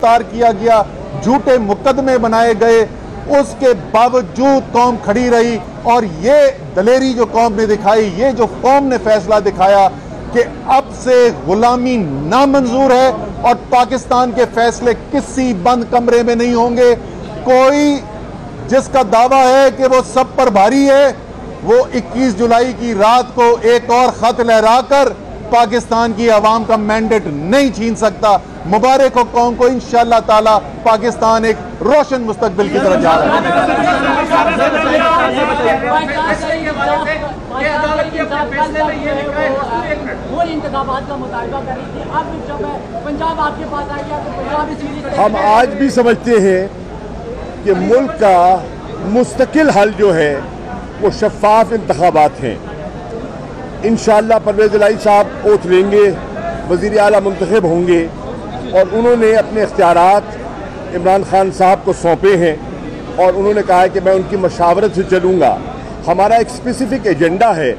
गिरफ्तार किया गया, झूठे मुकदमे बनाए गए, उसके बावजूद कौम खड़ी रही। और ये दलेरी जो कौम ने दिखाई, ये जो कौम ने फैसला दिखाया कि अब से गुलामी नामंजूर है और पाकिस्तान के फैसले किसी बंद कमरे में नहीं होंगे। कोई जिसका दावा है कि वो सब पर भारी है, वो 21 जुलाई की रात को एक और खत लहराकर पाकिस्तान की आवाम का मैंडेट नहीं छीन सकता। मुबारक हो कौम को, इंशाअल्लाह ताला पाकिस्तान एक रोशन मुस्तकबिल की तरफ जा रहा है। हम आज भी समझते हैं कि मुल्क का मुस्तकिल हल जो है वो शफाफ इंतखाबात हैं। इंशाअल्लाह परवेज़ इलाही साहब ओथ लेंगे, वज़ीर आला मुंतखब होंगे और उन्होंने अपने इख्तियारात इमरान खान साहब को सौंपे हैं और उन्होंने कहा है कि मैं उनकी मशावरत से चलूँगा। हमारा एक स्पेसिफिक एजेंडा है,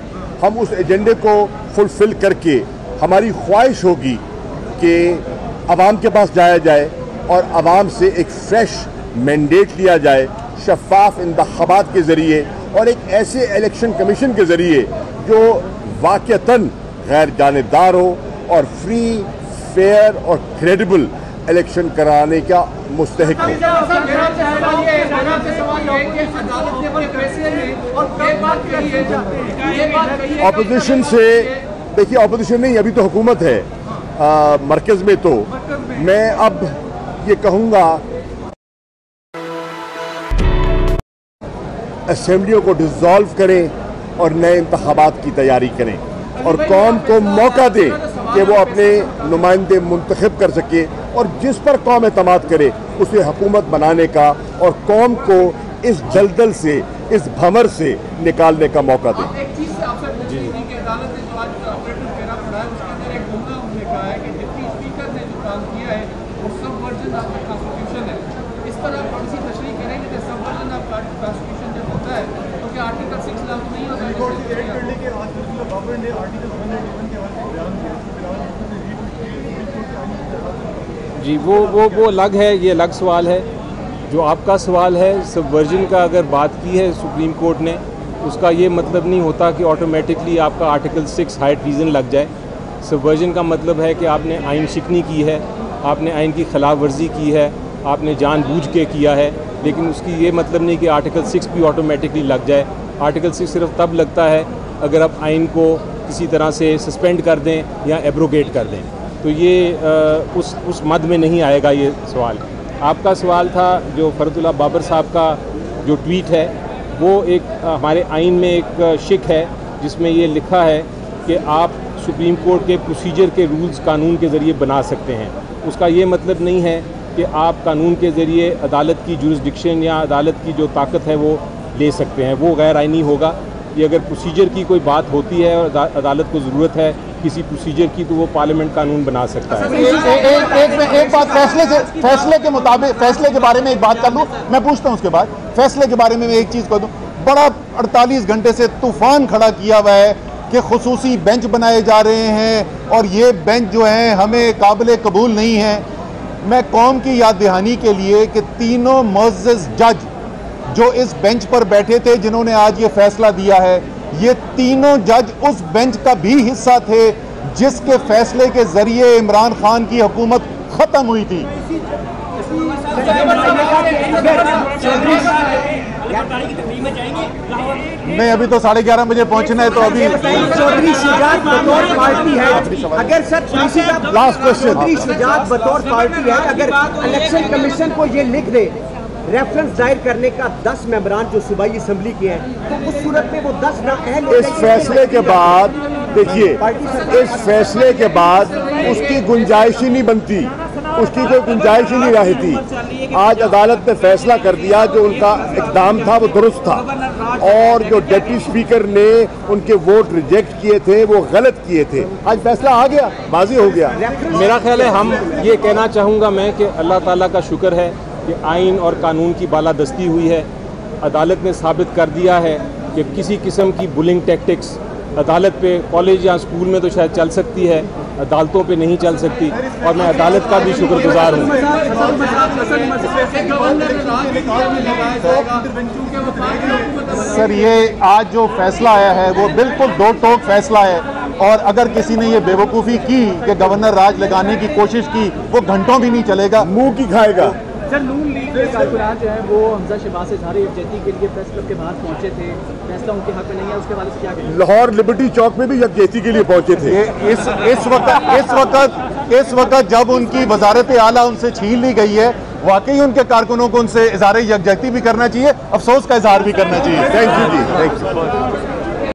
हम उस एजेंडे को फुलफ़िल करके हमारी ख्वाहिश होगी कि आवाम के पास जाया जाए और आवाम से एक फ़्रेश मैंडेट लिया जाए शफाफ इंतखाबात के ज़रिए और एक ऐसे इलेक्शन कमीशन के ज़रिए जो वाक़तन गैर जानिबदार हो और फ्री, फेयर और क्रेडिबल इलेक्शन कराने का मुस्तहिक हो। ऑपोजिशन से देखिए, ऑपोजिशन नहीं, अभी तो हुकूमत है मरकज़ में, तो मैं अब ये कहूँगा असेंबलियों को डिसॉल्व करें और नए इंतखाबात की तैयारी करें और कौम को मौका दें कि वो अपने नुमाइंदे मुंतखब कर सके और जिस पर कौम एतमाद करे उसे हुकूमत बनाने का और कौम को इस दलदल से, इस भंवर से निकालने का मौका दें। जी वो अलग है, ये अलग सवाल है। जो आपका सवाल है सबवर्जन का, अगर बात की है सुप्रीम कोर्ट ने, उसका ये मतलब नहीं होता कि ऑटोमेटिकली आपका आर्टिकल 6 हाई ट्रीज़न लग जाए। सबवर्जन का मतलब है कि आपने आइन शिकनी की है, आपने आइन की खिलाफ वर्जी की है, आपने जानबूझ के किया है, लेकिन उसकी ये मतलब नहीं कि आर्टिकल 6 भी ऑटोमेटिकली लग जाए। आर्टिकल 6 सिर्फ तब लगता है अगर आप आइन को किसी तरह से सस्पेंड कर दें या एब्रोगेट कर दें, तो ये उस मद में नहीं आएगा ये सवाल। आपका सवाल था जो फरदुल्लाह बाबर साहब का जो ट्वीट है, वो एक हमारे आइन में एक शिक है जिसमें ये लिखा है कि आप सुप्रीम कोर्ट के प्रोसीजर के रूल्स कानून के ज़रिए बना सकते हैं। उसका ये मतलब नहीं है कि आप कानून के ज़रिए अदालत की जुरिस्डिक्शन या अदालत की जो ताकत है वो ले सकते हैं, वो गैर आइनी होगा। ये अगर प्रोसीजर की कोई बात होती है और अदालत को ज़रूरत है किसी प्रोसीजर की, तो वो पार्लियामेंट कानून बना सकता है। एक बात फैसले के मुताबिक, फैसले के बारे में एक बात कर लूँ, मैं पूछता हूँ उसके बाद। फैसले के बारे में मैं एक चीज़ कह दूँ, बड़ा 48 घंटे से तूफान खड़ा किया हुआ है कि खुसूसी बेंच बनाए जा रहे हैं और ये बेंच जो है हमें काबिल कबूल नहीं है। मैं कौम की याद दहानी के लिए कि तीनों मुअज़्ज़ज़ जज जो इस बेंच पर बैठे थे जिन्होंने आज ये फैसला दिया है, ये तीनों जज उस बेंच का भी हिस्सा थे जिसके फैसले के जरिए इमरान खान की हुकूमत खत्म हुई थी। नहीं, अभी तो 11:30 बजे पहुंचना है, तो अभी चौधरी शुजात बतौर पार्टी है, अगर sir last question, Chaudhry Shujaat बतौर पार्टी है, अगर इलेक्शन कमीशन को ये लिख दे रेफरेंस दायर करने का 10 मेंबरान जो सूबाई असम्बली के हैं, तो उस सूरत में वो 10 नाअहल इस फैसले के बाद, देखिए, इस फैसले के बाद उसकी गुंजाइश ही नहीं बनती, उसकी कोई गुंजाइश ही नहीं रहती। आज अदालत ने फैसला कर दिया जो उनका इक़दाम था वो दुरुस्त था और जो डिप्टी स्पीकर ने उनके वोट रिजेक्ट किए थे वो गलत किए थे। आज फैसला आ गया, बाजी हो गया। मेरा ख्याल है, हम ये कहना चाहूँगा मैं कि अल्लाह ताला का शुक्र है कि आइन और कानून की बालादस्ती हुई है। अदालत ने साबित कर दिया है कि किसी किस्म की बुलिंग टैक्टिक्स अदालत पे, कॉलेज या स्कूल में तो शायद चल सकती है, अदालतों पे नहीं चल सकती, और मैं अदालत का भी शुक्रगुजार हूँ। सर, ये आज जो फैसला आया है वो बिल्कुल दो टोक फैसला है, और अगर किसी ने ये बेवकूफ़ी की कि गवर्नर राज लगाने की कोशिश की, वो घंटों भी नहीं चलेगा, मुंह की खाएगा। सर, नून लीग के कारकुनान जो है वो हमजा शहबाज से इज़हार यकजहती के लिए प्रेस क्लब के बाहर पहुंचे थे, फैसला उनके हक में नहीं है, उसके बारे में क्या कहेंगे? लाहौर लिबर्टी चौक में भी यकजहती के लिए पहुंचे थे। इस वक्त जब उनकी वजारत आला उनसे छीन ली गई है, वाकई उनके कारकुनों को उनसे इज़हार यकजहती भी करना चाहिए, अफसोस का इजहार भी करना चाहिए। थैंक यू जी, थैंक यू।